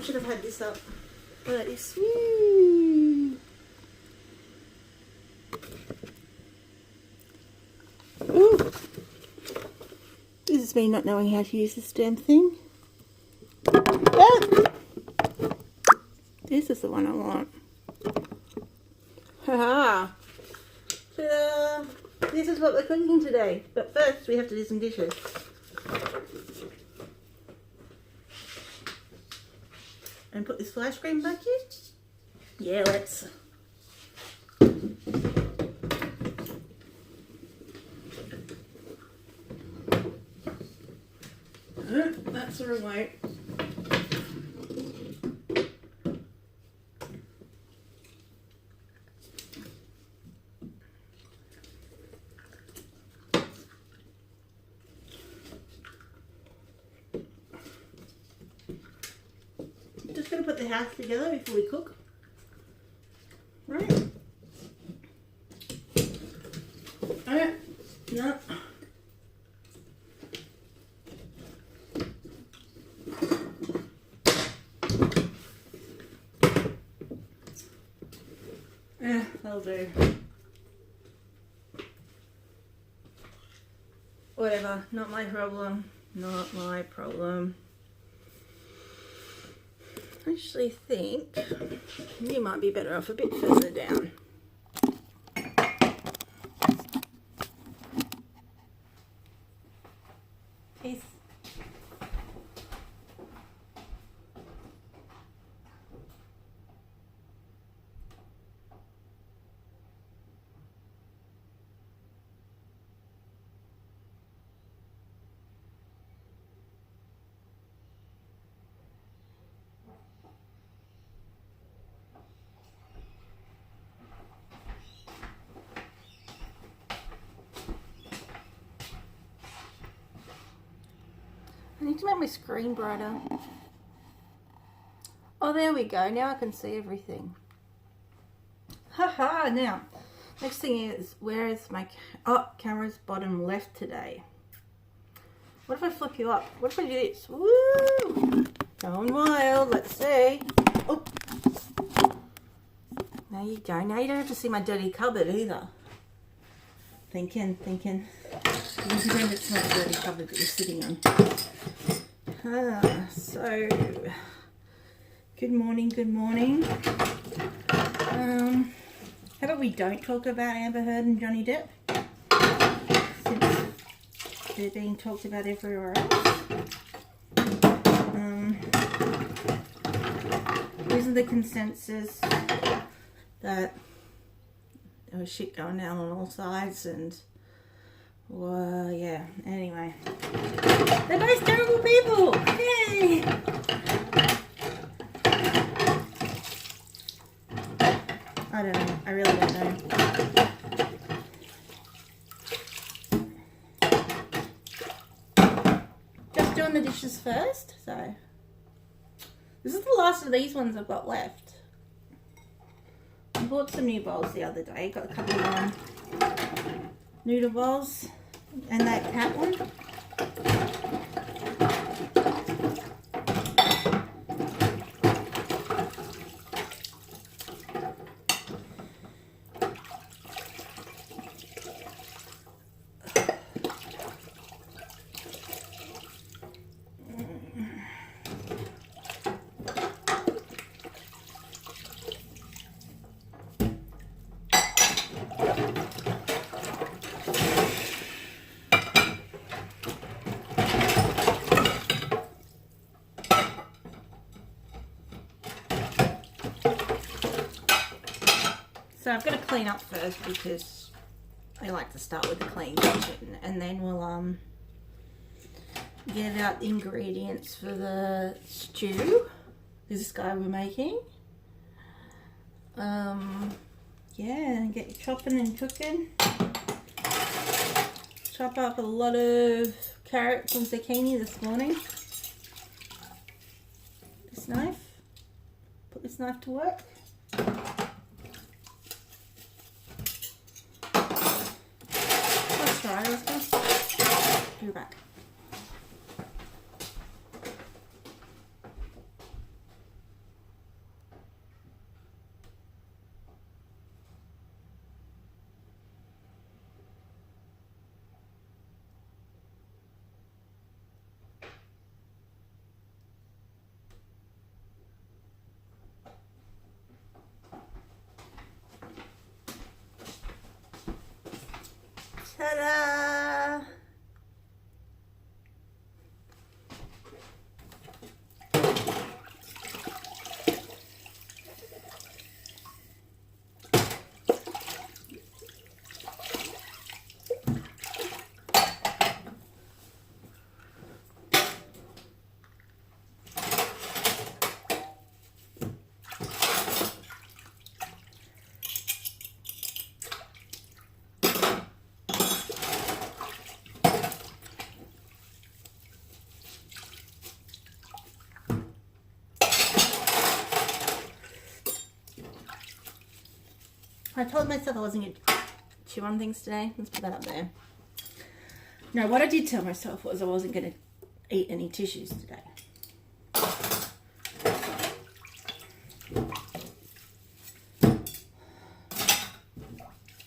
should have had this up. Look at this. Woo. Ooh. This is me not knowing how to use this damn thing. Ah. This is the one I want. Haha. So, this is what we're cooking today. But first, we have to do some dishes. And put this flash screen back in. Yeah, let's. That's the remote. Just going to put the house together before we cook. Right. Alright. No. Yeah, that'll do. Whatever. Not my problem. Not my problem. I actually think you might be better off a bit further down. Peace. I need to make my screen brighter. Oh, there we go. Now I can see everything. Haha, now, next thing is, where is my, camera's bottom left today. What if I flip you up? What if I do this? Woo! Going wild, let's see. Oh! There you go. Now you don't have to see my dirty cupboard either. Thinking. You can pretend it's not a dirty cupboard that you're sitting on. So, good morning. How about we don't talk about Amber Heard and Johnny Depp, since they're being talked about everywhere else. Isn't the consensus that there was shit going down on all sides, and well, yeah, anyway, they're both terrible people. Yay! I don't know. I really don't know. Just doing the dishes first. So this is the last of these ones I've got left. I bought some new bowls the other day. Got a couple of noodle bowls and that cat one. So I've got to clean up first because I like to start with the clean kitchen, and then we'll get out the ingredients for the stew. This guy we're making. Yeah, get you chopping and cooking. Chop up a lot of carrots and zucchini this morning. This knife. Put this knife to work. Sorry, let's go. Be back. Ta-da! I told myself I wasn't going to chew on things today. Let's put that up there. No, what I did tell myself was I wasn't going to eat any tissues today.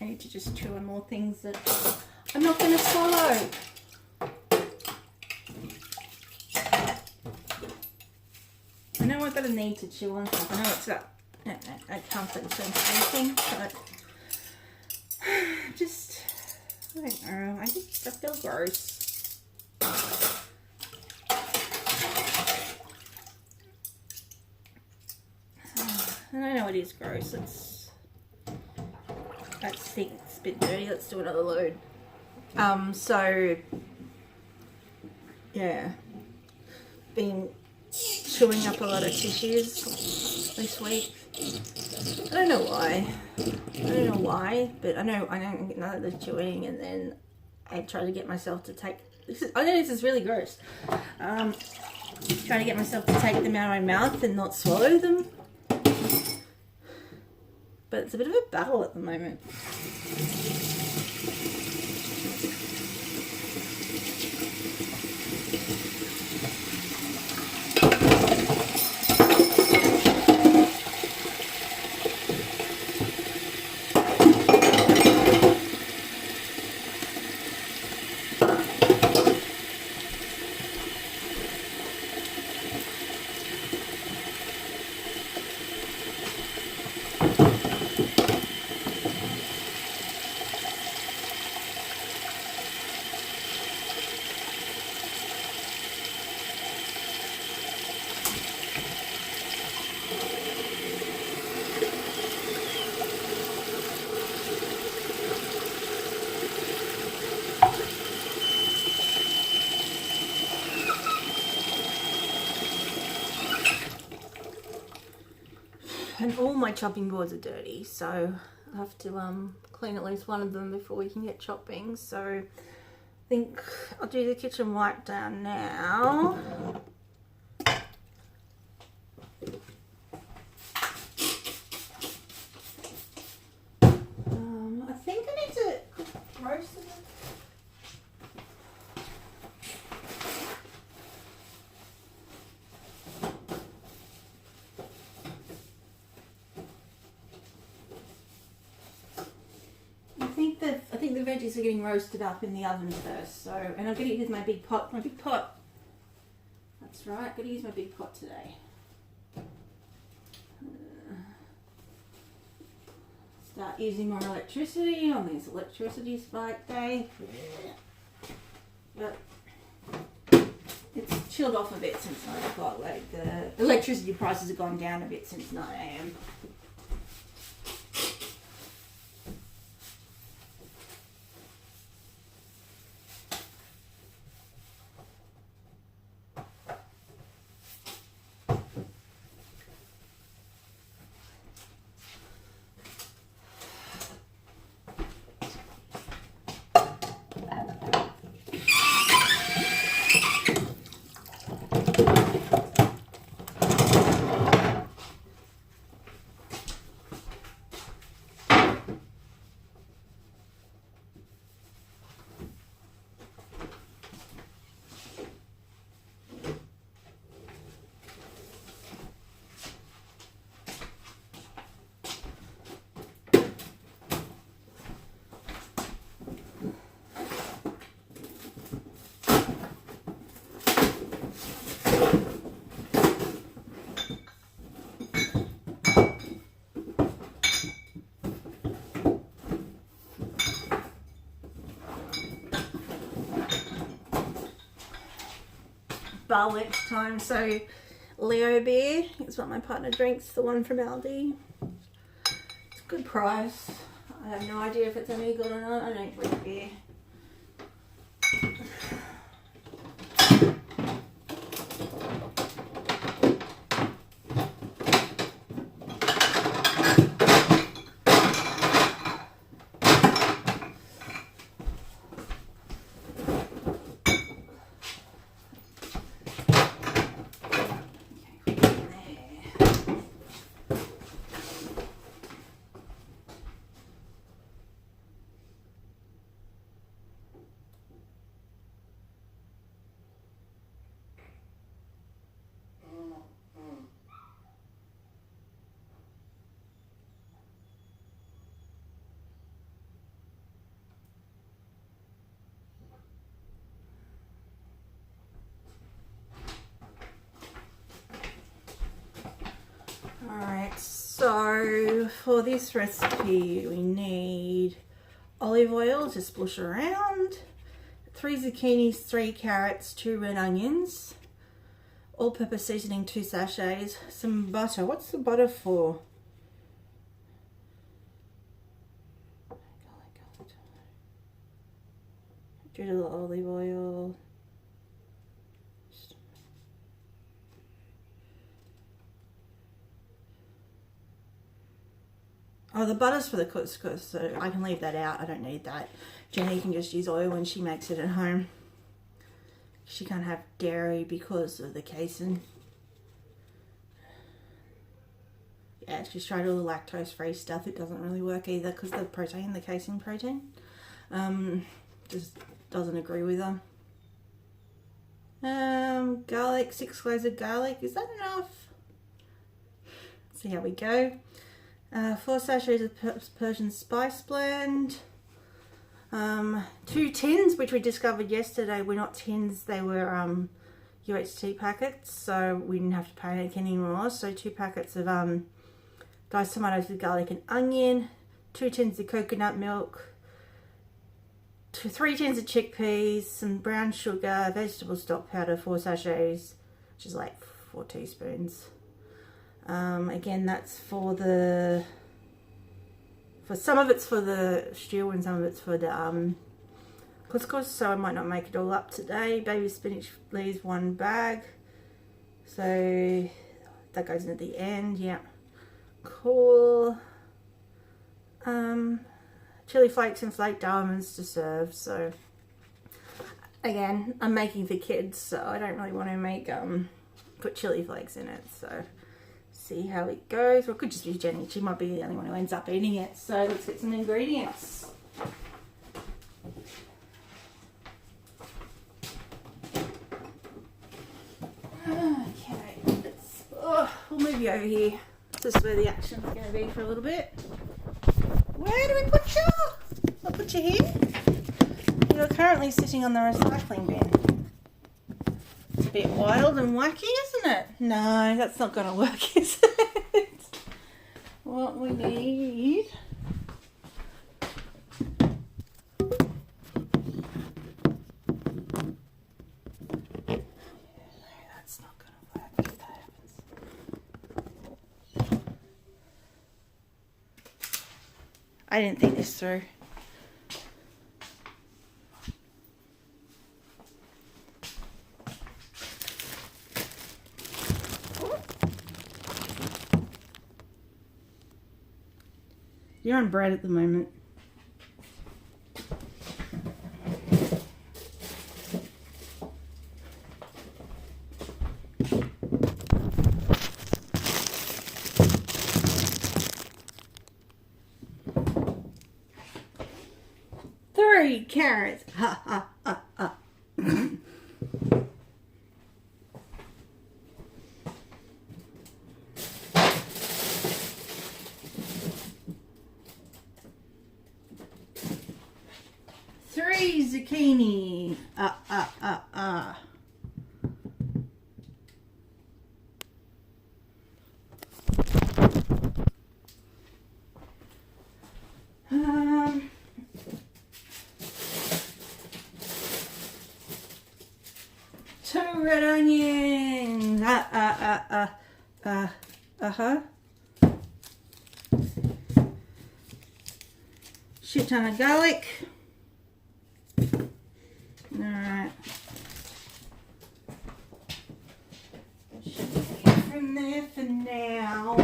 I need to just chew on more things that I'm not going to swallow. I know I've got a need to chew on stuff. I know it's a comfort sensation, but just, I don't know, I feel gross. And I know it is gross. That stink's a bit dirty. Let's do another load. So yeah, been chewing up a lot of tissues this week. I don't know why, but I don't get none of the chewing, and then I try to get myself to take. I know this is really gross. Trying to get myself to take them out of my mouth and not swallow them, but it's a bit of a battle at the moment. And all my chopping boards are dirty, so I have to clean at least one of them before we can get chopping. So I think I'll do the kitchen wipe down now. I think I need to roast them. I think the veggies are getting roasted up in the oven first. So, and I'm going to use my big pot. My big pot. That's right. I'm going to use my big pot today. Start using more electricity on this electricity spike day. But it's chilled off a bit since 9 o'clock. Like the electricity prices have gone down a bit since 9 a.m. bar lunch time. So Leo beer is what my partner drinks, the one from Aldi. It's a good price. I have no idea if it's any good or not. I don't drink beer. Alright, so for this recipe we need olive oil to splush around, 3 zucchinis, 3 carrots, 2 red onions, all-purpose seasoning 2 sachets, some butter. What's the butter for? Do a little olive oil. Oh, the butter's for the couscous, so I can leave that out. I don't need that. Jenny can just use oil when she makes it at home. She can't have dairy because of the casein. Yeah, she's tried all the lactose-free stuff. It doesn't really work either because the protein, the casein protein, just doesn't agree with her. Garlic, 6 cloves of garlic. Is that enough? See how we go. 4 sachets of Persian spice blend. 2 tins, which we discovered yesterday, were not tins, they were UHT packets, so we didn't have to panic anymore. So 2 packets of diced tomatoes with garlic and onion, 2 tins of coconut milk, 3 tins of chickpeas, some brown sugar, vegetable stock powder, 4 sachets, which is like 4 teaspoons. Again, that's for some of it's for the stew and some of it's for the couscous, so I might not make it all up today. Baby spinach leaves 1 bag, so that goes in at the end. Yeah, cool. Chili flakes and flaked almonds to serve. So again, I'm making for kids, so I don't really want to make put chili flakes in it. So see how it goes. Or it could just be Jenny. She might be the only one who ends up eating it. So let's get some ingredients. Okay, we'll move you over here. This is where the action's going to be for a little bit. Where do we put you? I'll put you here. You're currently sitting on the recycling bin. It's a bit wild and wacky, isn't it? No, that's not going to work, is it? What we need... That's not going to work if that happens. I didn't think this through. You're on bread at the moment. Three carrots. Ha ha ha ha. 3 zucchini. of red onions. Uh-huh. Shit ton of garlic. Alright. Should be from there for now.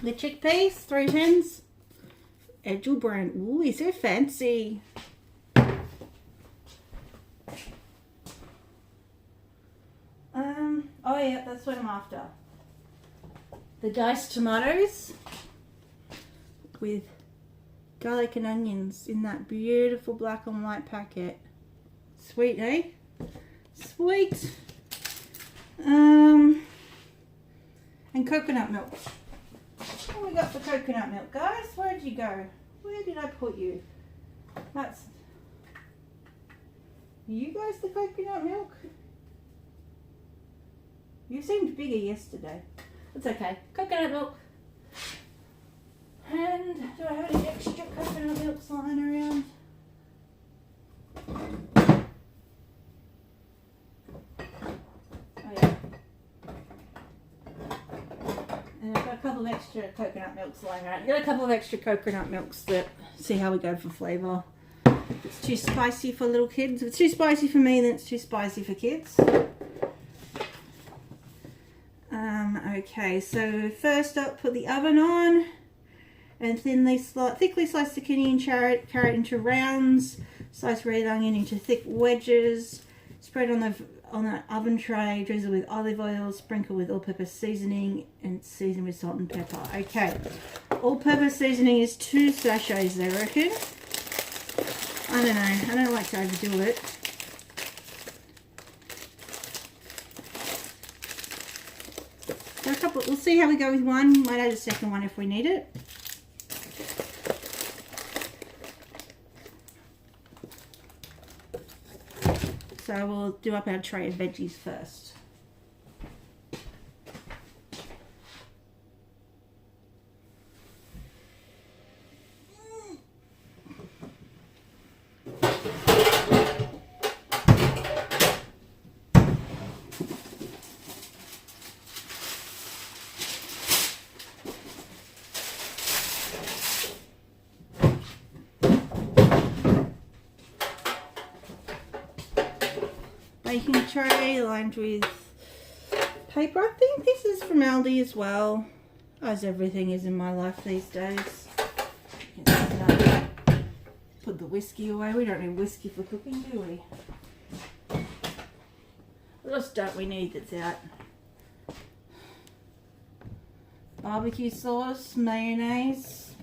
The chickpeas, 3 tins. Edgell brand. Ooh, he's so fancy. Oh yeah, that's what I'm after. The diced tomatoes with garlic and onions in that beautiful black and white packet. Sweet, eh? Sweet. And coconut milk. What we got for coconut milk, guys? Where'd you go? Where did I put you? That's... You guys the coconut milk? You seemed bigger yesterday. It's okay. Coconut milk. And do I have any extra coconut milk lying around? Oh yeah. And I've got a couple of extra coconut milks lying around. I've got a couple of extra coconut milks that see how we go for flavour. If it's too spicy for little kids. If it's too spicy for me, then it's too spicy for kids. Okay, so first up, put the oven on and thickly slice zucchini and carrot into rounds. Slice red onion into thick wedges. Spread on the oven tray. Drizzle with olive oil. Sprinkle with all-purpose seasoning and season with salt and pepper. Okay, all-purpose seasoning is 2 sachets, I reckon. I don't know. I don't like to overdo it. We'll see how we go with one. Might add a second one if we need it. So we'll do up our tray of veggies first. Baking tray lined with paper. I think this is from Aldi as well, as everything is in my life these days. Put the whiskey away. We don't need whiskey for cooking, do we? What else don't we need that's out? Barbecue sauce, mayonnaise.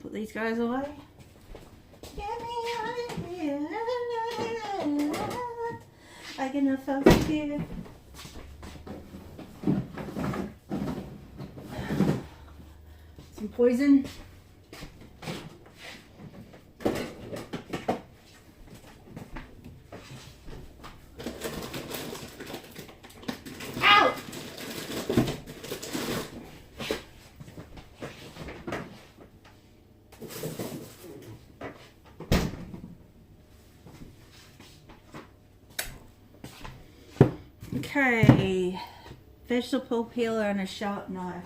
Put these guys away. I get no felt here. Some poison. Ow! Okay, vegetable peeler and a sharp knife.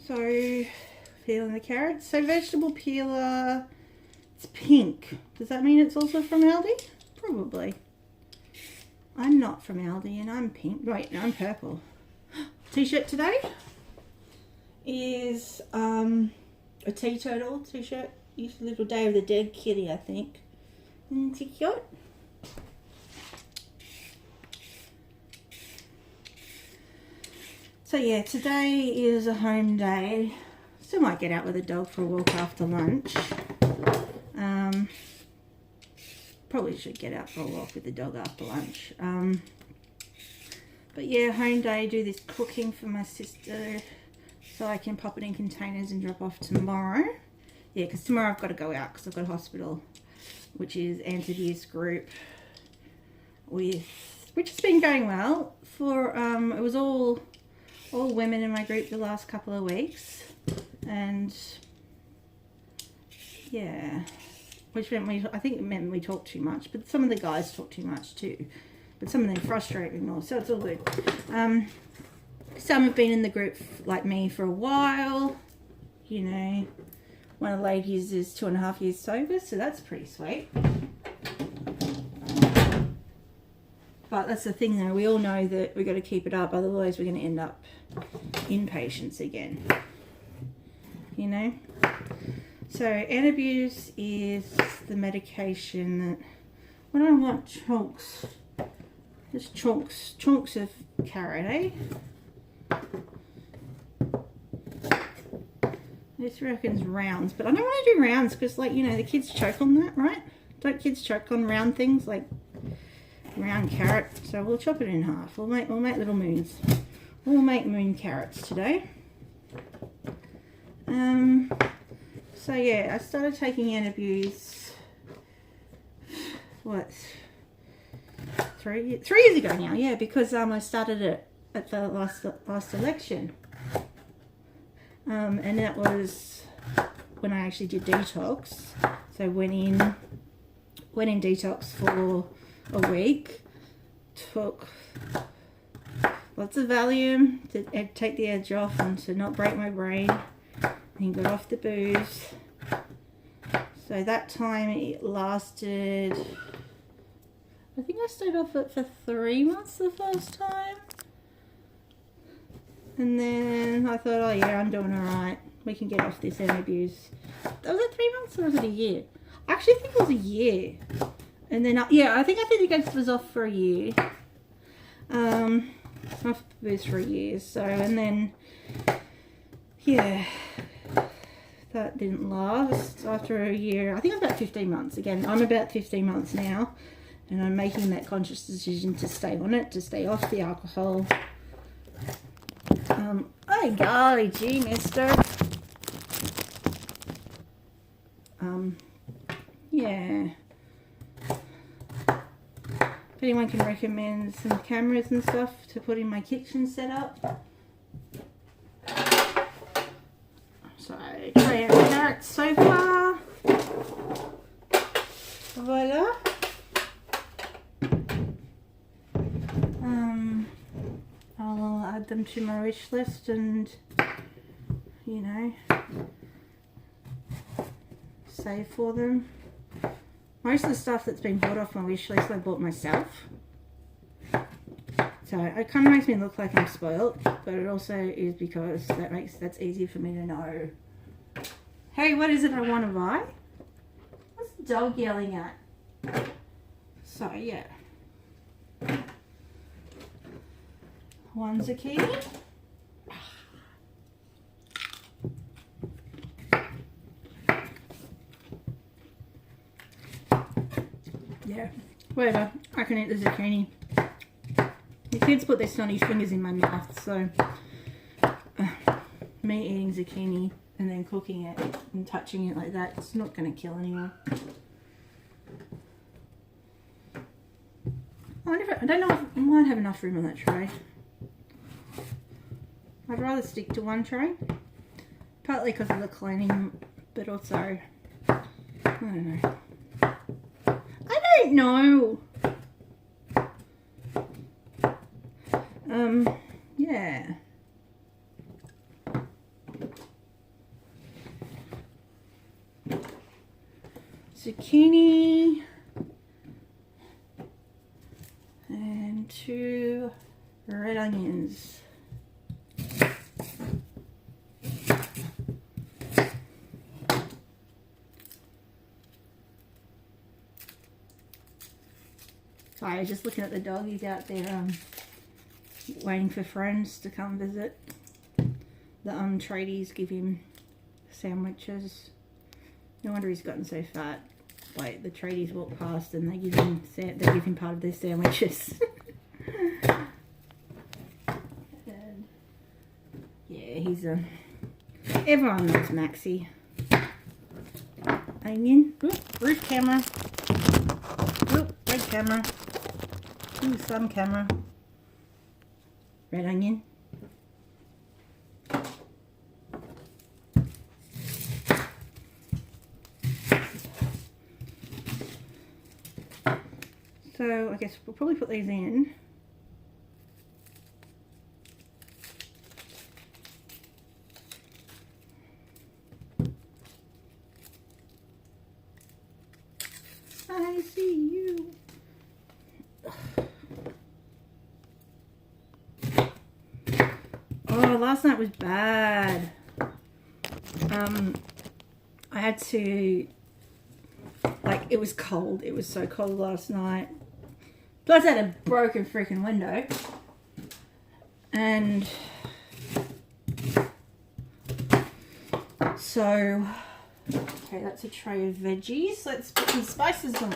So, peeling the carrots. So vegetable peeler, it's pink. Does that mean it's also from Aldi? Probably. I'm not from Aldi and I'm pink. Wait, no, I'm purple. T-shirt today is a teetotal t-shirt. It's a little Day of the Dead kitty, I think. Isn't it cute? So yeah, today is a home day. Still might get out with the dog for a walk after lunch. Probably should get out for a walk with the dog after lunch. But yeah, home day, do this cooking for my sister so I can pop it in containers and drop off tomorrow. Yeah, because tomorrow I've got to go out because I've got a hospital which is anti-abuse group, which has been going well for it was all women in my group the last couple of weeks, and yeah, which meant I think it meant we talked too much, but some of the guys talk too much too, but some of them frustrate me more, so it's all good. Some have been in the group like me for a while, you know. One of the ladies is 2.5 years sober, so that's pretty sweet. But that's the thing though, we all know that we've got to keep it up, otherwise we're going to end up inpatients again, you know. So Antabuse is the medication that, what do I want? Chunks. Just chunks of carrot, eh? This reckons rounds, but I don't want to do rounds because, like, you know, the kids choke on that, right? Don't kids choke on round things like round carrot? So we'll chop it in half. We'll make little moons. We'll make moon carrots today. So yeah, I started taking Antabuse. What? 3 years ago now, yeah, because I started it at the last election. And that was when I actually did detox. So went in detox for a week, took lots of Valium to take the edge off and to not break my brain, and got off the booze. So that time it lasted, I think I stayed off it for 3 months the first time. And then I thought, oh yeah, I'm doing alright. We can get off this Antabuse. Was it 3 months or was it a year? I actually think it was a year. And then, yeah, I think it was off for a year. Off the booze for a year. So, and then, yeah, that didn't last. After a year, I think I'm about 15 months. Again, I'm about 15 months now. And I'm making that conscious decision to stay on it, to stay off the alcohol. Oh golly gee, mister. Yeah. If anyone can recommend some cameras and stuff to put in my kitchen setup. So, try out the carrots so far. Voila. I'll add them to my wish list and, you know, save for them. Most of the stuff that's been bought off my wish list I bought myself. So it kind of makes me look like I'm spoiled, but it also is because that's easy for me to know. Hey, what is it I want to buy? What's the dog yelling at? So yeah. 1 zucchini. Yeah, whatever. I can eat the zucchini. The kids put their snotty fingers in my mouth, so me eating zucchini and then cooking it and touching it like that, it's not going to kill anyone. I don't know if I might have enough room on that tray. I'd rather stick to one tray, partly because of the cleaning, but also, I don't know. I don't know. Yeah. Zucchini. And 2 red onions. Sorry, just looking at the dog. He's out there waiting for friends to come visit. The tradies give him sandwiches. No wonder he's gotten so fat. Like, the tradies walk past and they give him part of their sandwiches. And yeah, he's everyone loves Maxie. Onion. Ooh, roof camera. camera. Ooh, some camera. Red onion. So I guess we'll probably put these in. I see you. Oh, last night was bad. I had to, like, it was cold. It was so cold last night. Plus I had a broken freaking window. And so, okay, that's a tray of veggies. Let's put some spices on.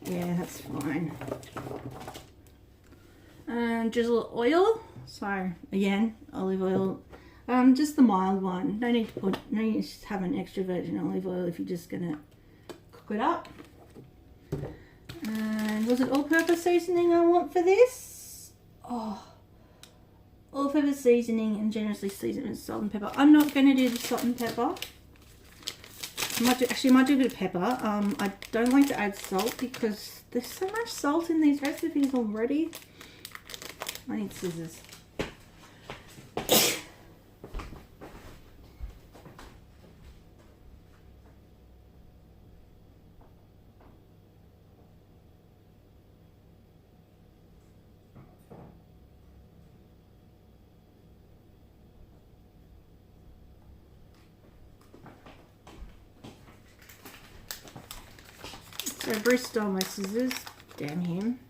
Yeah, that's fine. And drizzle oil. So again, olive oil. Just the mild one. No need to have an extra virgin olive oil if you're just gonna cook it up. And was it all-purpose seasoning I want for this? Oh, all-purpose seasoning and generously seasoned with salt and pepper. I'm not going to do the salt and pepper. I might do a bit of pepper. I don't like to add salt because there's so much salt in these recipes already. I need scissors. So Bruce stole my scissors. Damn him.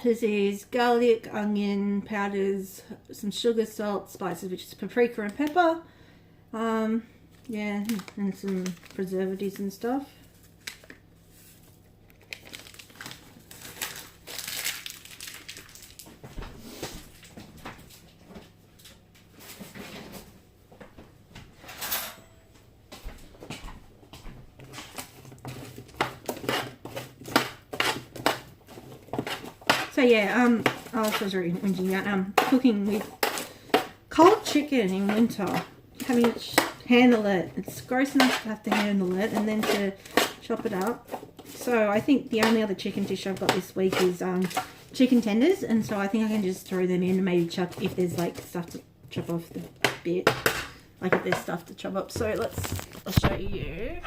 This is garlic, onion powders, some sugar, salt, spices, which is paprika and pepper. Yeah, and some preservatives and stuff. So yeah, I was already whinging that. Cooking with cold chicken in winter, having to handle it. It's gross enough to have to handle it and then to chop it up. So I think the only other chicken dish I've got this week is chicken tenders, and so I think I can just throw them in and maybe chop if there's like stuff to chop off the bit, like if there's stuff to chop up. So I'll show you.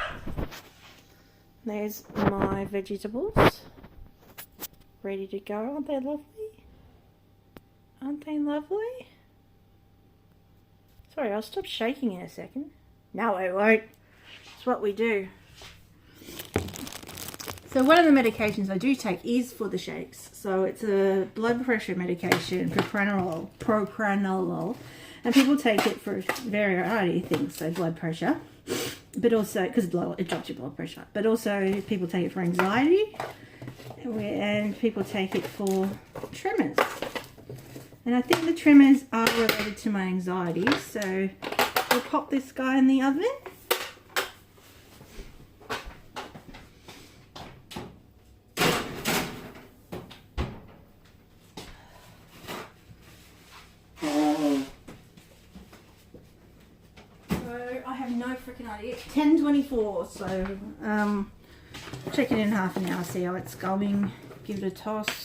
There's my vegetables. Ready to go. Aren't they lovely? Aren't they lovely? Sorry, I'll stop shaking in a second. No, I won't. It's what we do. So one of the medications I do take is for the shakes. So it's a blood pressure medication, propranolol. And people take it for a variety of things, so blood pressure. But also, because it drops your blood pressure. But also people take it for anxiety. And people take it for tremors. And I think the tremors are related to my anxiety. So we'll pop this guy in the oven. So I have no freaking idea. It's 10:24, so check it in half an hour, see how it's going. Give it a toss.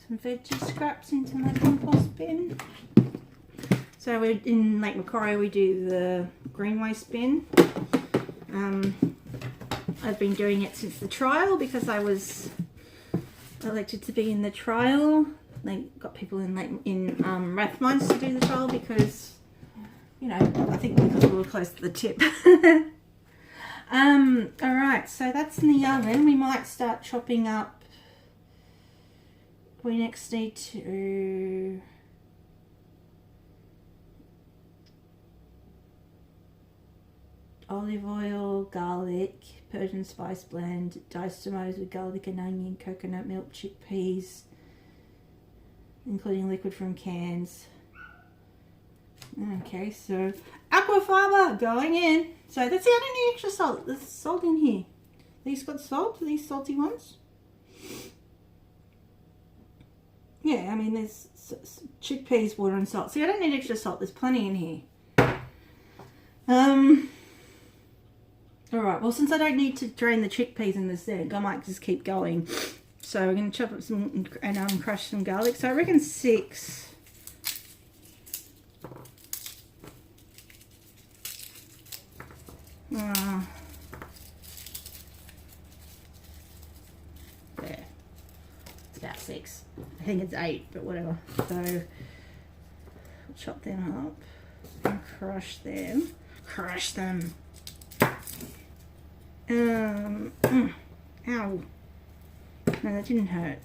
Some veggie scraps into my compost bin. So we're in Lake Macquarie, we do the green waste bin. I've been doing it since the trial because I was elected to be in the trial. They got people in Rathmines to do the trial because, you know, I think because we were close to the tip. Alright, so that's in the oven. We might start chopping up. We next need to olive oil, garlic, Persian spice blend, diced tomatoes with garlic and onion, coconut milk, chickpeas, including liquid from cans. Okay, so aquafaba going in. So that's it, I don't need extra salt. There's salt in here. These got salt, these salty ones. Yeah, I mean there's chickpeas, water and salt. See, I don't need extra salt, there's plenty in here. Alright, well since I don't need to drain the chickpeas in the sink, I might just keep going. So we're going to chop up some and crush some garlic. So I reckon 6. There. It's about 6. I think it's 8, but whatever. So we'll chop them up and crush them. Crush them. Ow. No, that didn't hurt.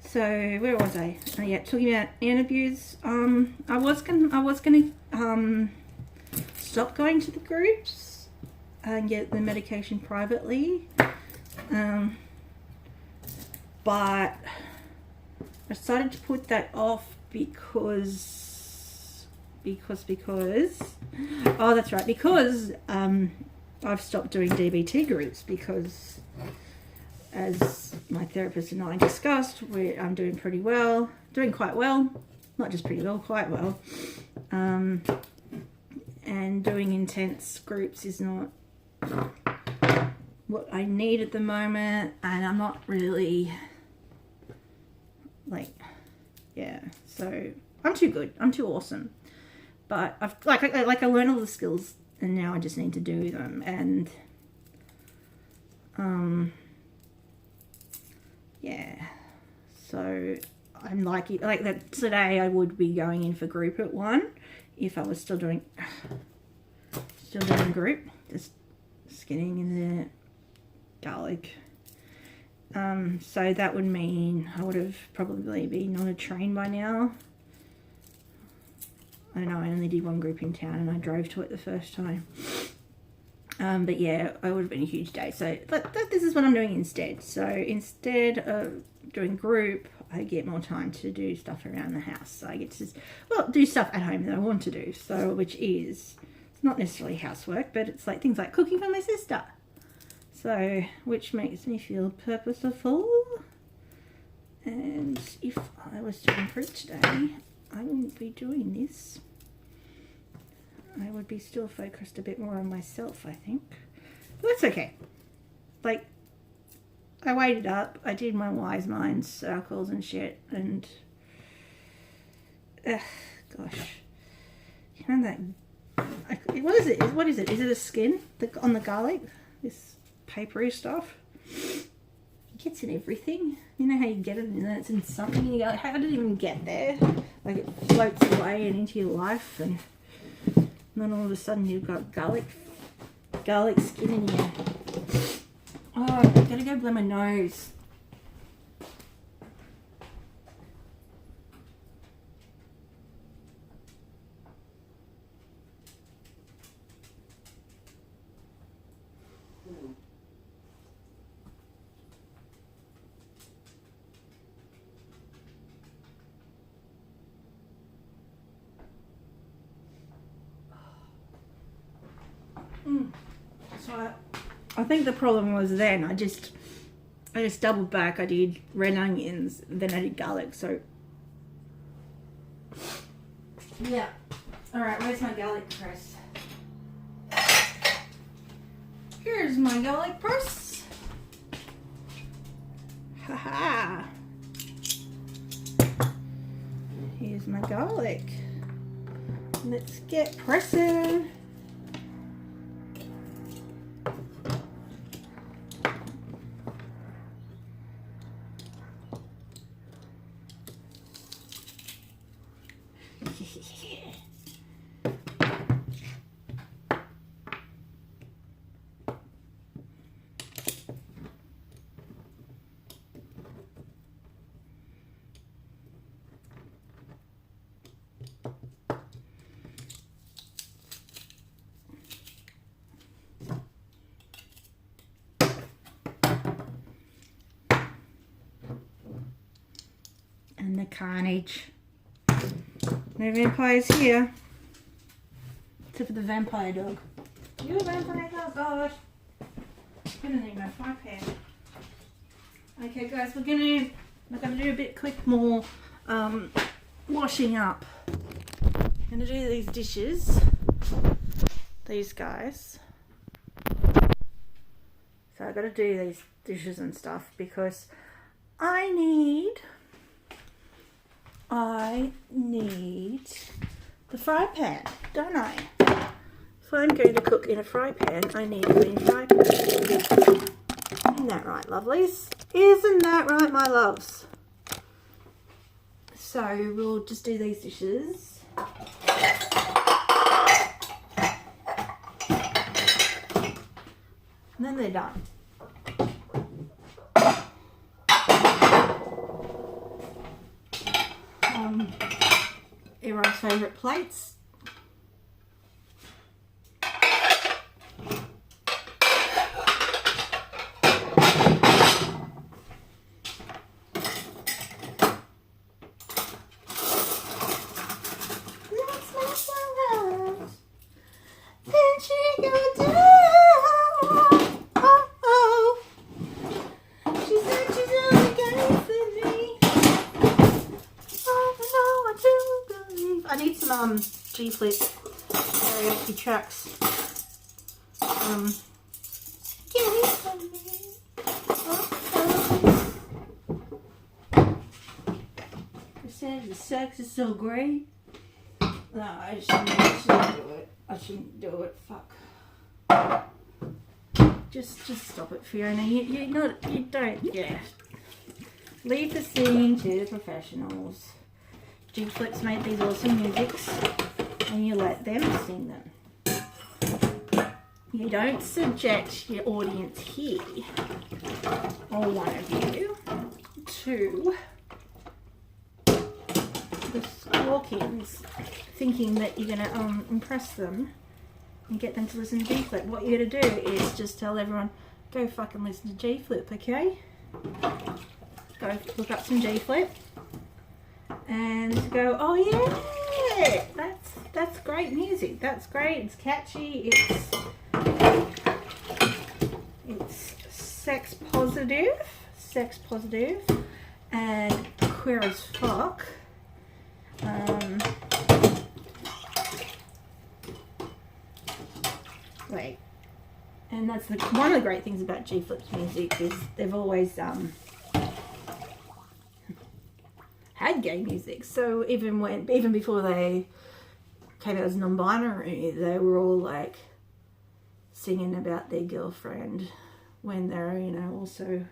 So where was I? Oh yeah, talking about interviews. I was gonna stop going to the groups and get the medication privately, but I decided to put that off because oh that's right, because I've stopped doing DBT groups because, as my therapist and I discussed, I'm doing quite well, not just pretty well, quite well, and doing intense groups is not what I need at the moment, and I'm not really so I'm too good, I'm too awesome, but I learned all the skills and now I just need to do them, and yeah, so I'm like that today I would be going in for group at 1 if I was still doing group, just skinning in the garlic. So that would mean I would have probably been on a train by now. I know I only did 1 group in town and I drove to it the first time. But yeah, it would have been a huge day. So this is what I'm doing instead. So instead of doing group, I get more time to do stuff around the house. So I get to, do stuff at home that I want to do. So, which is, it's not necessarily housework, but it's like things like cooking for my sister. So, which makes me feel purposeful. And if I was doing group today, I wouldn't be doing this. I would be still focused a bit more on myself, I think. But that's okay. Like, I weighed it up. I did my wise mind circles and shit. And, gosh. You know that... What is it? What is it? Is it a skin on the garlic? This papery stuff? It gets in everything. You know how you get it and then it's in something and you go, how did it even get there? Like it floats away and into your life, and then all of a sudden you've got garlic skin in you. Oh, I've got to go blow my nose. So I think the problem was then I just doubled back. I did red onions, then I did garlic. So yeah. All right, where's my garlic press? Here's my garlic press. Haha. Here's my garlic. Let's get pressing. carnage. No vampires here. Except for the vampire dog. You a vampire dog? God. I'm gonna need my fry pan. Okay guys, we're gonna do a bit quick more washing up. I'm gonna do these dishes. These guys. So I gotta do these dishes and stuff because I need the fry pan, don't I? If I'm going to cook in a fry pan, I need a clean fry pan. Isn't that right, lovelies? Isn't that right, my loves? So we'll just do these dishes. And then they're done. Everyone's favourite plates. G-Flip karaoke tracks. The sex is so great. No, I shouldn't do it. I shouldn't do it. Fuck. Just stop it, Fiona. You don't. Yeah. Leave the singing to the professionals. G-Flip's made these awesome musics, and you let them sing them. You don't subject your audience here, or one of you, to the squawkings, thinking that you're going to impress them and get them to listen to G-Flip. What you're going to do is just tell everyone, go fucking listen to G-Flip, okay? Go look up some G-Flip. And go, oh yeah, that's great music. That's great. It's catchy. It's sex positive, and queer as fuck. Wait, and that's one of the great things about G-Flip's music is they've always had gay music. So even before they came out as non-binary, they were all like singing about their girlfriend when they're, you know, also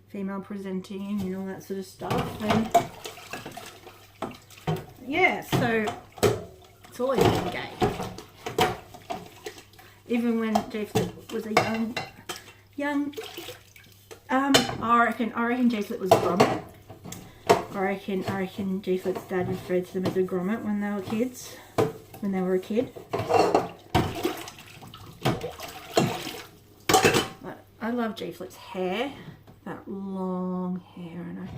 female presenting and all that sort of stuff. And yeah, so it's always been gay. Even when G-Flip was a young I reckon G-Flip was a grommet. I reckon G-Flip's dad referred to them as a grommet when they were kids, when they were a kid. But I love G-Flip's hair, that long hair, and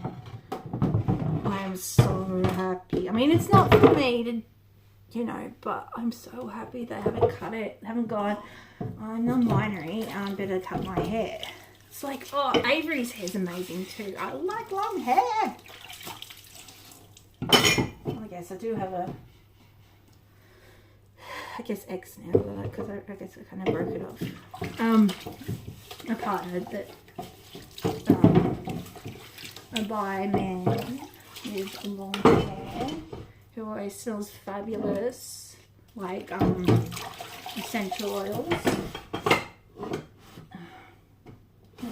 I am so happy. I mean, it's not for me to, you know, but I'm so happy they haven't cut it, haven't gone, I'm non-binary, I better cut my hair. It's like, oh, Avery's hair's amazing too. I like long hair. Well, I guess I do have X now, because I guess I kind of broke it off. A partner that a bi man with long hair who always smells fabulous, like essential oils.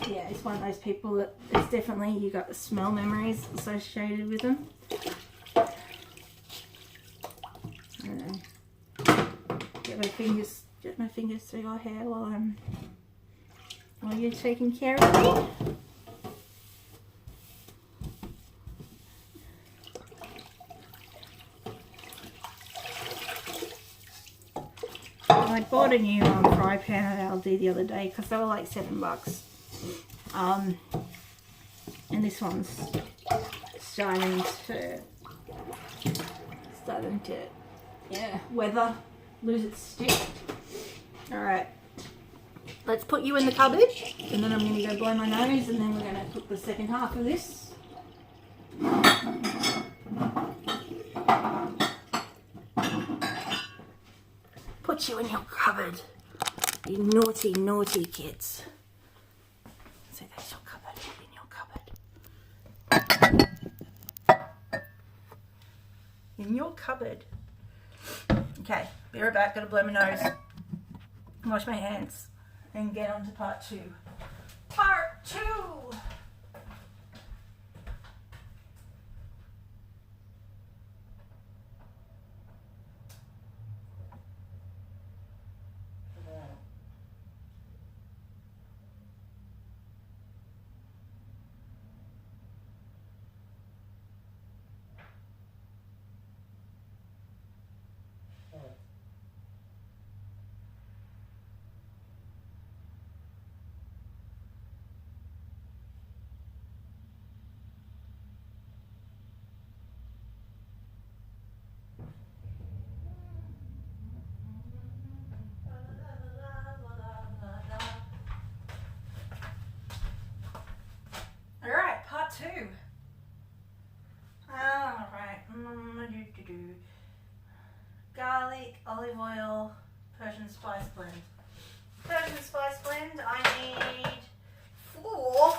Yeah, it's one of those people that it's definitely, you got the smell memories associated with them. Get my fingers through your hair while you're taking care of me. I bought a new fry pan at Aldi the other day because they were like $7. And this one's starting to starting to, weather, lose its stick. Alright, let's put you in the cupboard, and then I'm going to go blow my nose, and then we're going to cook the second half of this. Put you in your cupboard, you naughty, naughty kids. So there's your cupboard, in your cupboard. In your cupboard. Okay, be right back, gotta blow my nose, wash my hands, and get on to part 2. Part 2! Alright, part 2. Alright. Garlic, olive oil, Persian spice blend. Persian spice blend, I need 4.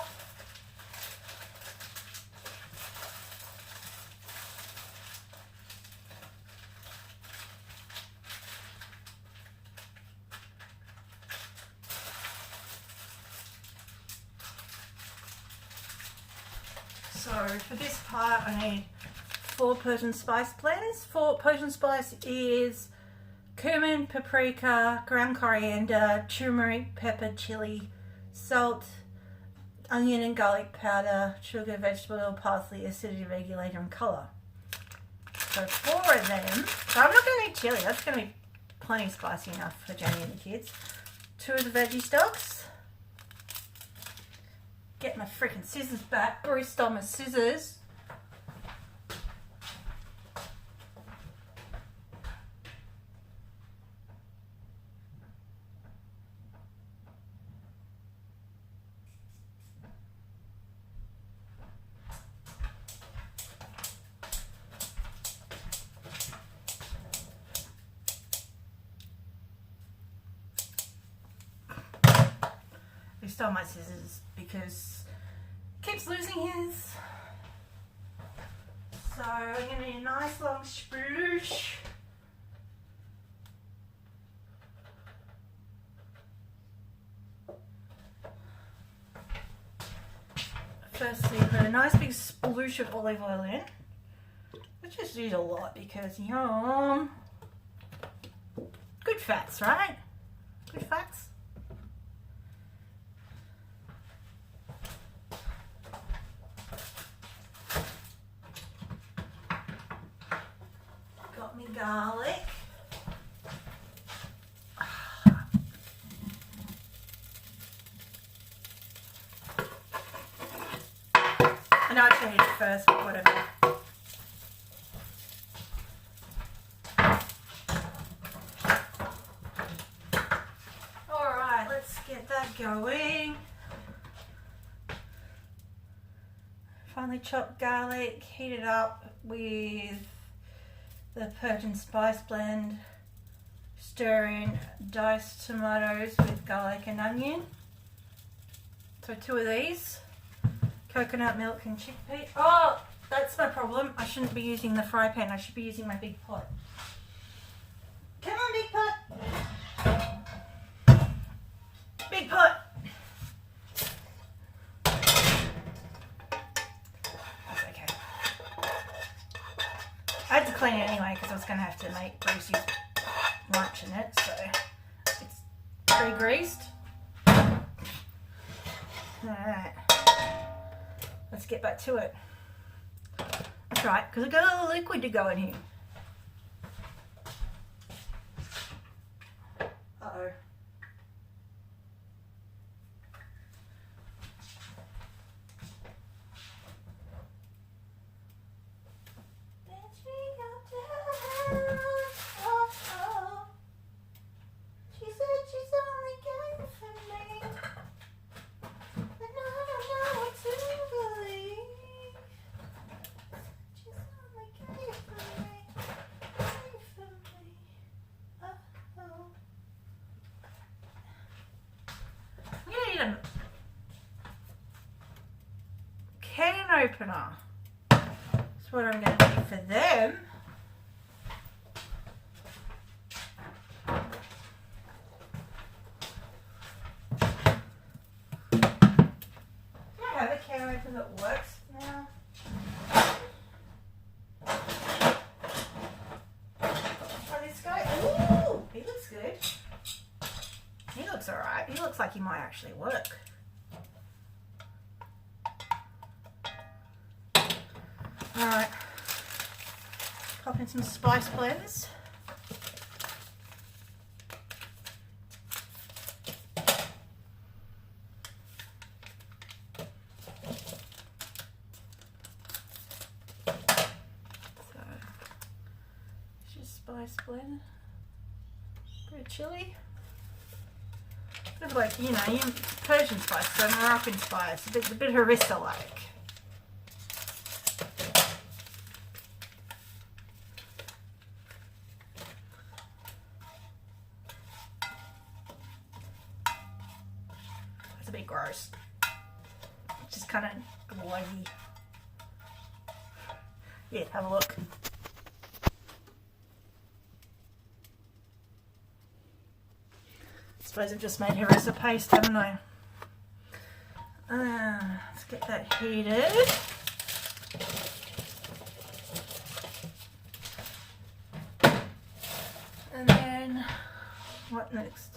So for this part I need 4 Persian spice blends. 4 Persian spice is cumin, paprika, ground coriander, turmeric, pepper, chili, salt, onion and garlic powder, sugar, vegetable oil, parsley, acidity regulator and colour. So 4 of them. So I'm not going to need chili, that's going to be plenty spicy enough for Jenny and the kids. 2 of the veggie stocks. Get my freaking scissors back. Bruce stole my scissors. He stole my scissors because he keeps losing his. So I'm going to need a nice long sploosh. Firstly, put a nice big sploosh of olive oil in. I just use a lot because yum. Good fats, right? Good fats. Got me garlic. I know I changed it first, but whatever. Alright, let's get that going. Finely chopped garlic, heat it up with the Persian spice blend. Stir in diced tomatoes with garlic and onion. So 2 of these. Coconut milk and chickpea. Oh, that's my problem. I shouldn't be using the fry pan. I should be using my big pot. Come on, big pot. Big pot. That's okay. I had to clean it anyway because I was going to have to make Brucey's lunch in it. So it's pre-greased. Alright. Let's get back to it. That's right, because I got a little liquid to go in here. Uh-oh. a can opener. That's what I'm going to do for them. Do I have a can opener that works now? Oh, this guy. Ooh, he looks good. He looks alright. He looks like he might actually work. Alright. Pop in some spice blends. So, it's just spice blend. Bit of chili. Bit of like, you know, Persian spice, so Moroccan spice. A bit harissa like. A bit gross. It's just kind of gloggy. Yeah, have a look. I suppose I've just made harissa paste, haven't I? Let's get that heated. And then, what next?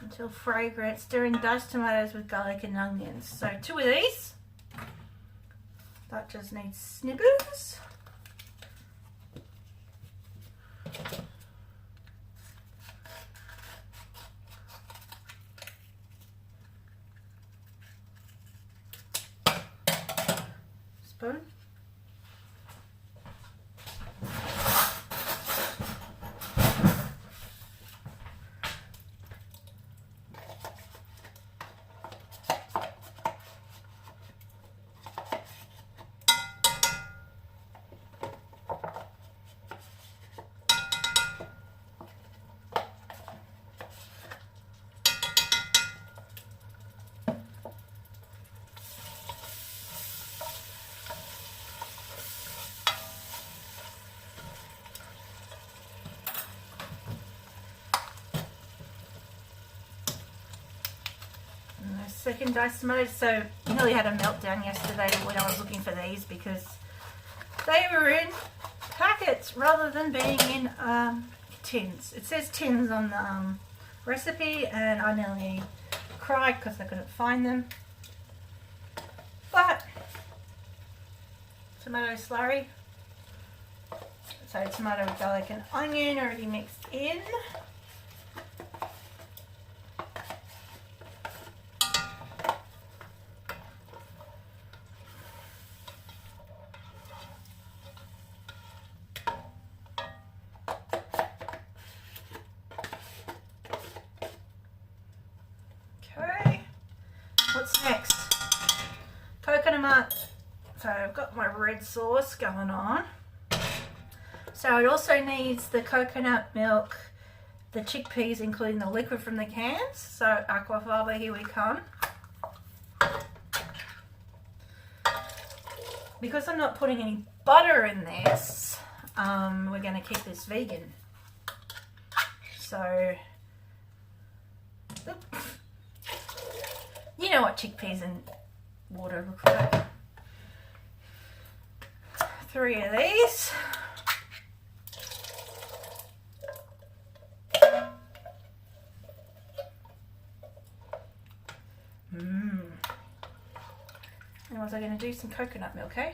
Until fragrant, stirring diced tomatoes with garlic and onions. So 2 of these. That just needs snippers. Spoon. Second diced tomatoes. So I nearly had a meltdown yesterday when I was looking for these because they were in packets rather than being in tins. It says tins on the recipe, and I nearly cried because I couldn't find them. But tomato slurry, so tomato, garlic and onion already mixed in. What's next? Coconut. So I've got my red sauce going on. So it also needs the coconut milk, the chickpeas, including the liquid from the cans. So aquafaba, here we come. Because I'm not putting any butter in this, we're going to keep this vegan. So, you know what chickpeas and water look like. 3 of these. And was I going to do some coconut milk, eh?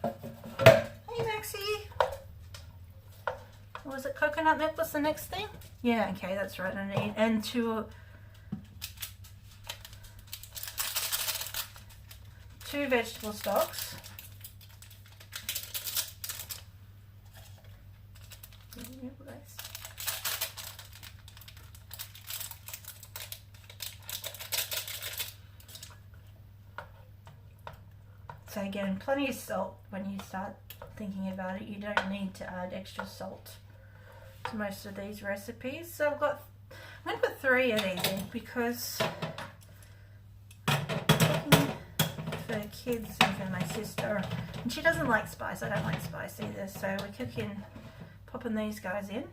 Hey, Maxie. Was it coconut milk? What's the next thing? Yeah, okay, that's right. I need, and 2 vegetable stocks. So again, plenty of salt when you start thinking about it. You don't need to add extra salt to most of these recipes. So I've got I'm going to put 3 of these in because cooking for kids and for my sister, and she doesn't like spice. I don't like spice either, so we're popping these guys in.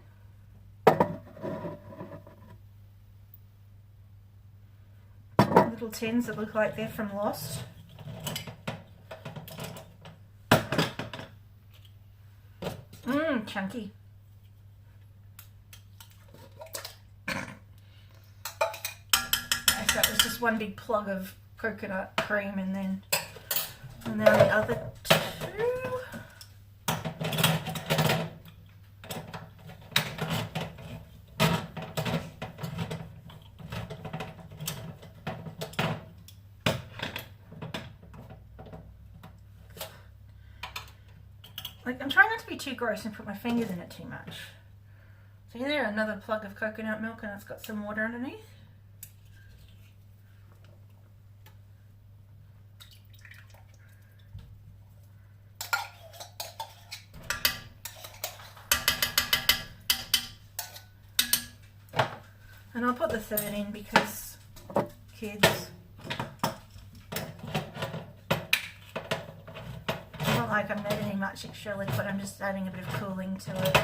Little tins that look like they're from Lost. Chunky. So that was just one big plug of coconut cream, and then the other 2. Like, I'm trying not to be too gross and put my fingers in it too much. So here, another plug of coconut milk, and it's got some water underneath. And I'll put the 3rd in because kids. It's not like I'm adding much extra liquid, I'm just adding a bit of cooling to it.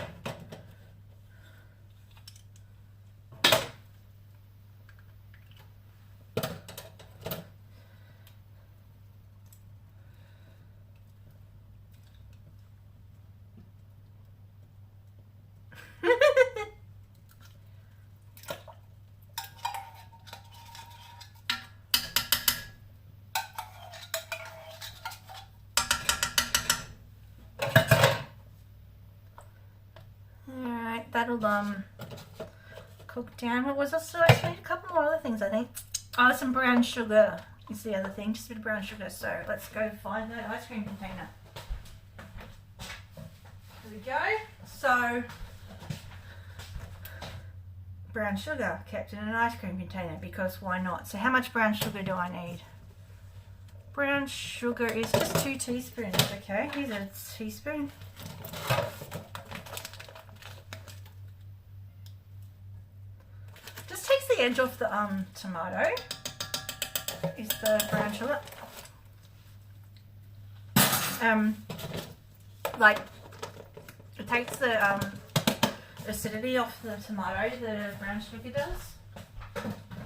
That'll cook down. What was also, I made a couple more other things, I think. Oh, some brown sugar is the other thing, just a bit of brown sugar. So let's go find the ice cream container. Here we go. So brown sugar kept in an ice cream container because why not? So how much brown sugar do I need? Brown sugar is just 2 teaspoons. Okay, here's a teaspoon. The edge off the tomato is the brown sugar. Like, it takes the acidity off the tomato, the brown sugar does,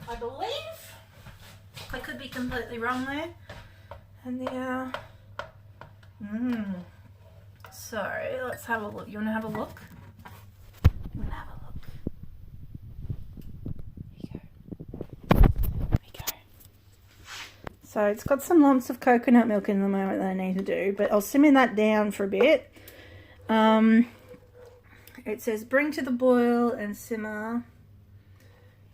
I believe. I could be completely wrong there. And the so let's have a look. You want to have a look? You want to have a look? So it's got some lumps of coconut milk in the moment that I need to do, but I'll simmer that down for a bit. It says bring to the boil and simmer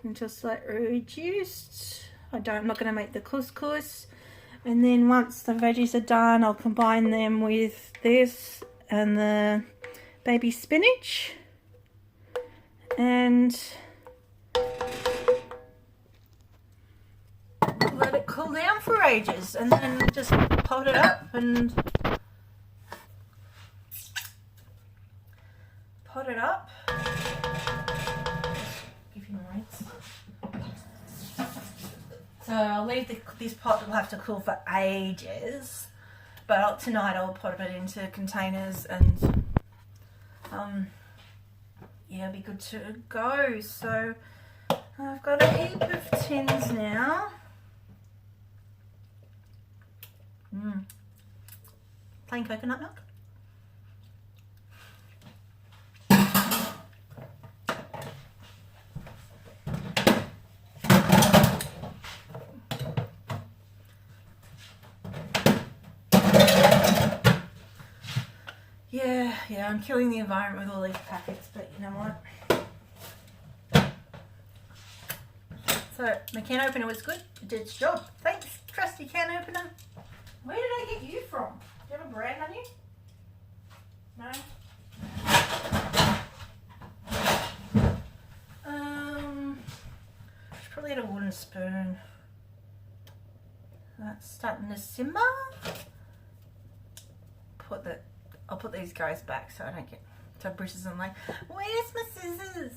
until slightly reduced. I'm not going to make the couscous. And then once the veggies are done, I'll combine them with this and the baby spinach. And let it cool down for ages, and then just pot it up and give you more. So I'll leave this pot will have to cool for ages, but tonight I'll put it into containers and yeah, be good to go. So I've got a heap of tins now. Plain coconut milk. Yeah, I'm killing the environment with all these packets, but you know what? So my can opener was good. It did its job. Thanks, trusty can opener. Where did I get you from? Do you have a brand on you? No? Should probably get a wooden spoon. That's starting to simmer. I'll put these guys back so I don't get so Bruce isn't like, where's my scissors?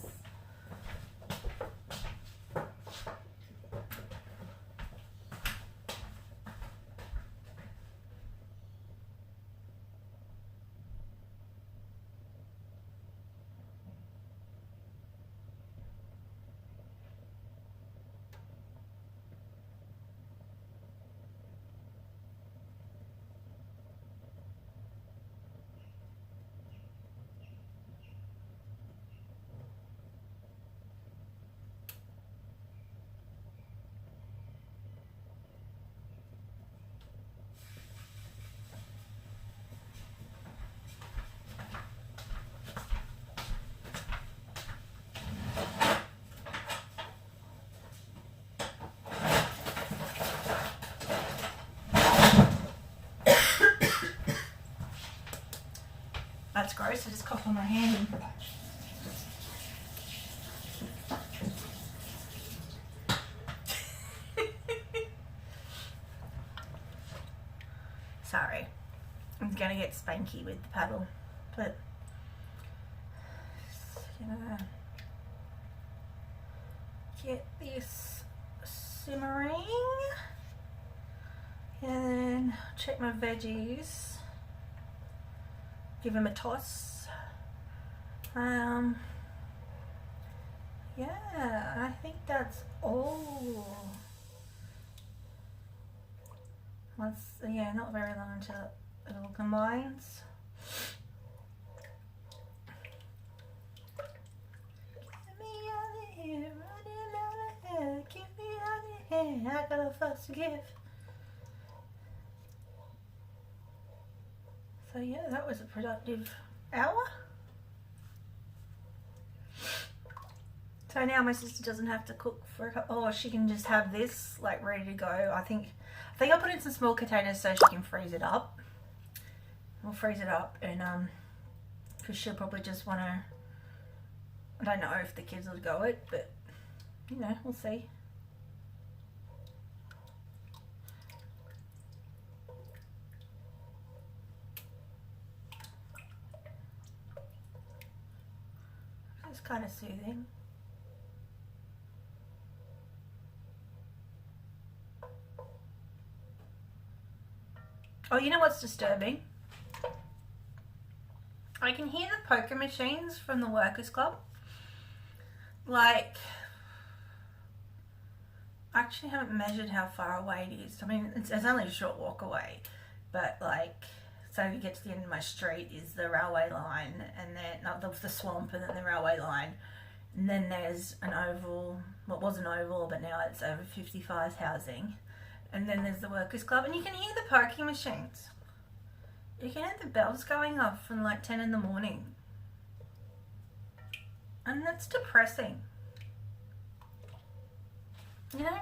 gross. I just cough on my hand. Sorry. I'm gonna get spanky with the paddle, but just gonna get this simmering and check my veggies, give them a toss. Yeah, I think that's all. Yeah, not very long until it all combines. Get me out of here, running out of hair. Get me out of here, I got a fuss to give. So yeah, that was a productive hour. So now my sister doesn't have to cook for her, or she can just have this like ready to go. I think I'll put in some small containers so she can freeze it up. We'll freeze it up, and because she'll probably just want to, I don't know if the kids will go it, but you know, we'll see. It's kind of soothing. Oh, you know what's disturbing? I can hear the poker machines from the Workers Club. Like, I actually haven't measured how far away it is. I mean, it's only a short walk away, but like, so if you get to the end of my street is the railway line, and then not the swamp, and then the railway line, and then there's an oval. Well, it was an oval, but now it's over 55 housing. And then there's the Workers Club, and you can hear the poking machines. You can hear the bells going off from like 10 in the morning. And that's depressing. You know?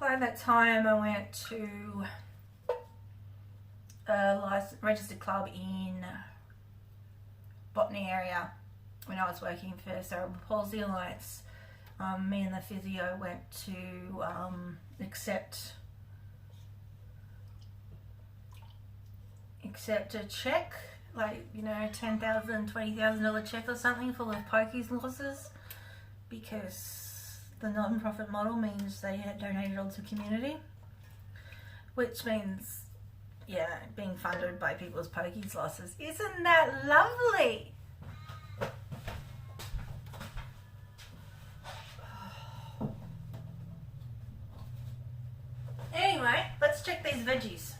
Like that time I went to a registered club in Botany area when I was working for Cerebral Palsy Alliance. Me and the physio went to accept a check, like, you know, $10,000, $20,000 check or something full of pokies and losses, because the non-profit model means they had donated all to community, which means, yeah, being funded by people's pokies losses. Isn't that lovely? Anyway, let's check these veggies.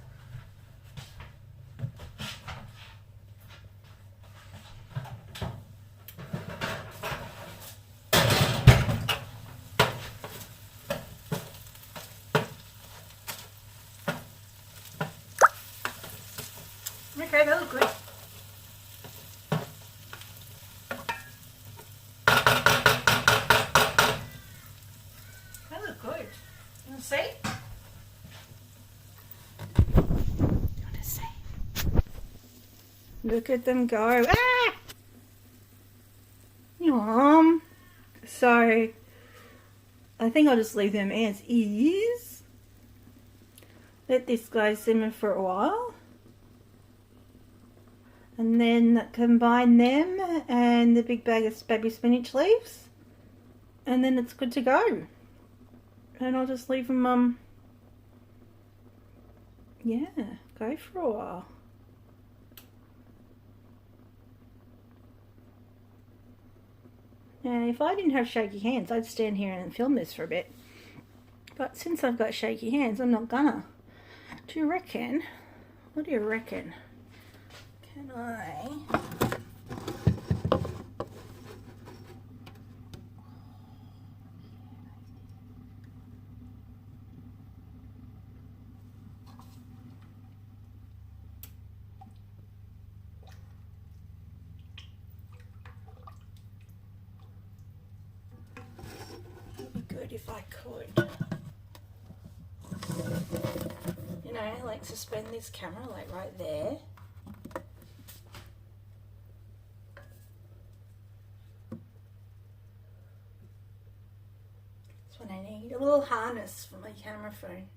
Okay, they look good. They look good. You want to see? Look at them go. Ah! So, I think I'll just leave them as is. Let this guy simmer for a while. And then combine them and the big bag of baby spinach leaves. And then it's good to go. And I'll just leave them, yeah, go for a while. Now, if I didn't have shaky hands, I'd stand here and film this for a bit. But since I've got shaky hands, I'm not gonna. Do you reckon? What do you reckon? Can I... It'd be good if I could. You know, know, like suspend this camera like right there. That's what I need. A little harness for my camera phone.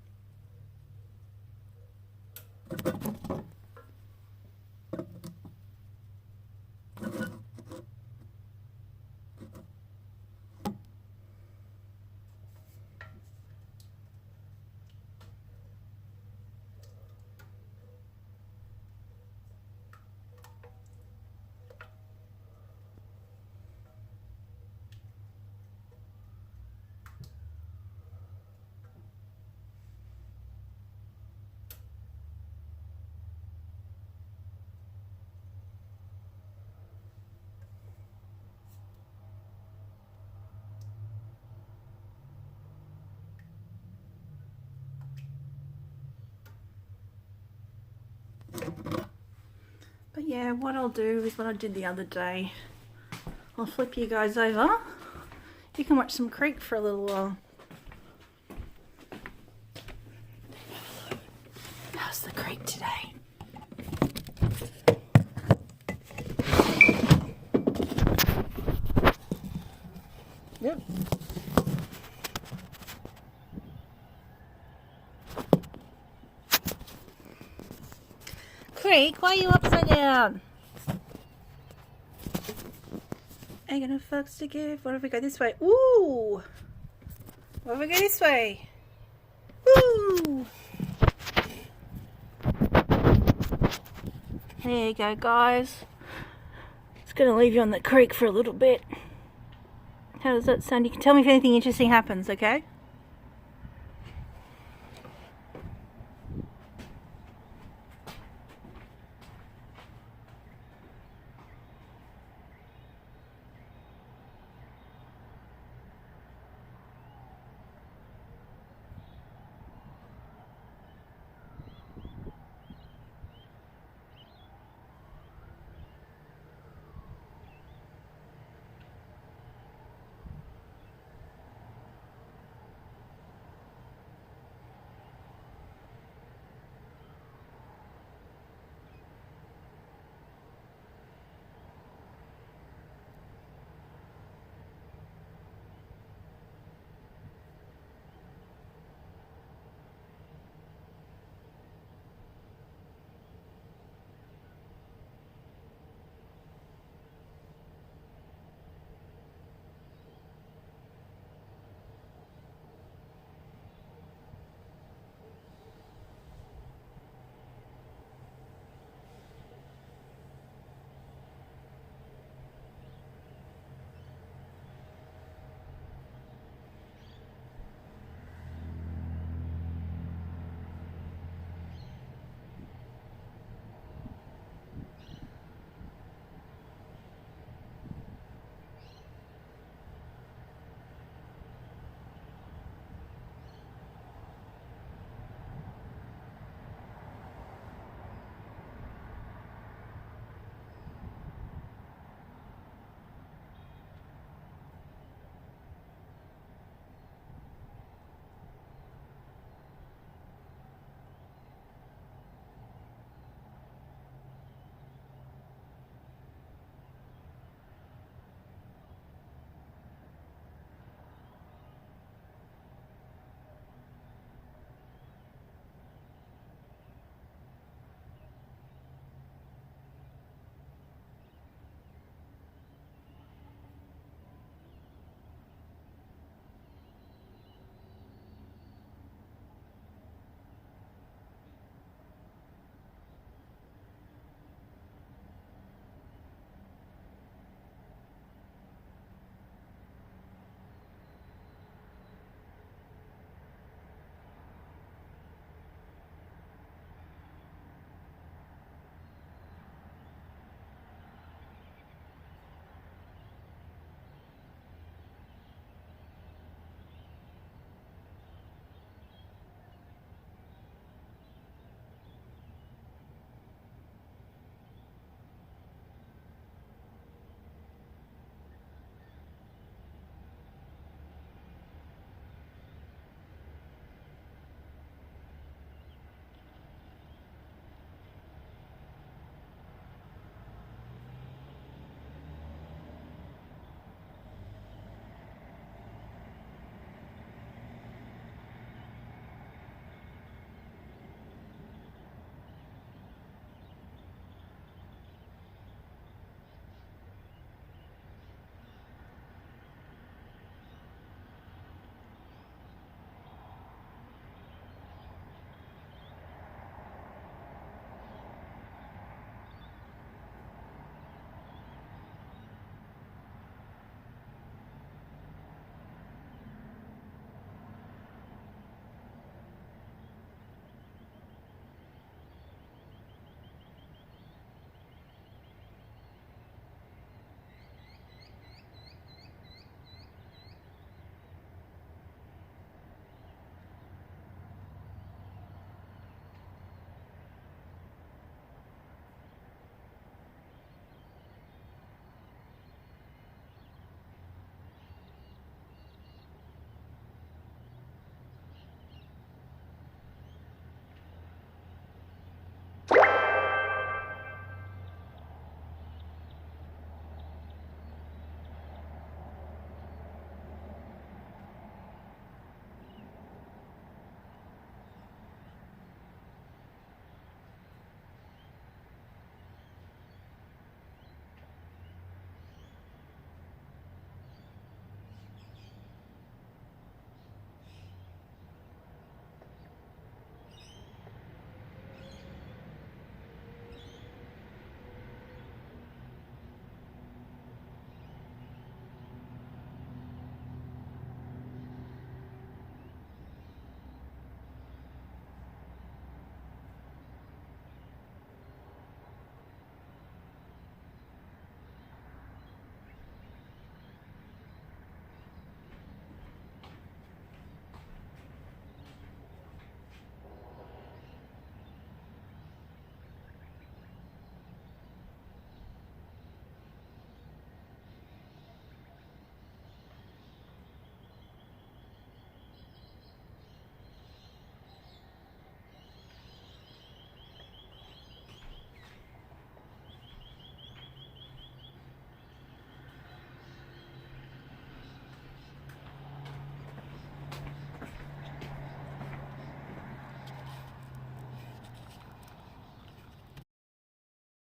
But yeah, what I'll do is what I did the other day. I'll flip you guys over. You can watch some creek for a little while. How's the creek today? Yep. Creek, why are you upside down? I'm gonna fucks to give. What if we go this way? Ooh! What if we go this way? Woo! There you go, guys. It's gonna leave you on the creek for a little bit. How does that sound? You can tell me if anything interesting happens, okay?